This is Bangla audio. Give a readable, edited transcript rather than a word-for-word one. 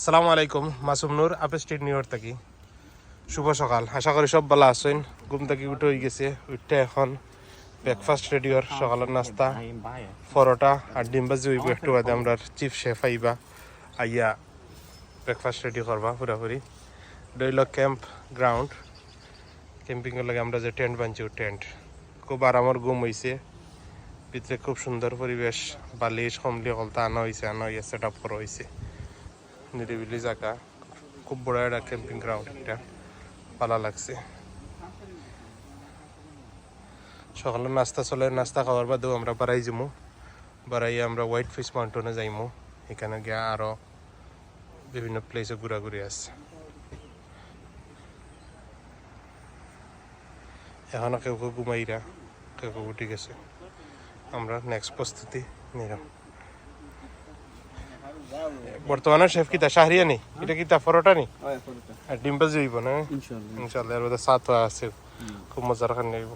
আসসালামু আলাইকুম, মাসুম নূর, আপে স্ট্রিট নিউ ইয়র্ক থাকি। শুভ সকাল, আশা করি সব ভালো আছেন। ঘুম থেকে উঠে হয়ে গেছে, উঠতে এখন ব্রেকফাস্ট রেডি হর সকালের নাস্তা পরোটা আর ডিম ভাজি হইব। একটু বাদে আমরা চিফ শেফ আইবা, আইয়া ব্রেকফাস্ট রেডি করবা পুরাপুরি। ডইল ক্যাম্প গ্রাউন্ড, ক্যাম্পিংয়ের লাগে আমরা যে টেন্ট বানছি ও টেন্ট খুব আরামর ঘুম হয়েছে। ভিতরে খুব সুন্দর পরিবেশ, বালিশ কমলি কলতা আনা হয়েছে, সেট আপ করা হয়েছে। নিরিবিলি জায়গা, খুব বড় একটা ক্যাম্পিং গ্রাউন্ড, এটা ভালো লাগছে। সকালে নাস্তা চলে, নাস্তা খাওয়ার বাদেও আমরা বাড়াই যাবো। বাড়াইয়ে আমরা হোয়াইট ফিশ মাউন্টেনে যাইমু। এখানে গিয়ে আরও বিভিন্ন প্লেসে ঘোরাঘুরি আছে। এখনও কেউ কেউ ঘুমাইরা, কেউ কেউ উঠে গেছে। আমরা নেক্সট প্রস্তুতি নিলাম। বর্তমানে শেফ কিতা শাহরিয়া নি, এটা কিতা পরোটা নি আর ডিম ভাজি হইব না ইনশাল্লাহ। এর মধ্যে সাত আছে, খুব মজার খান নিব।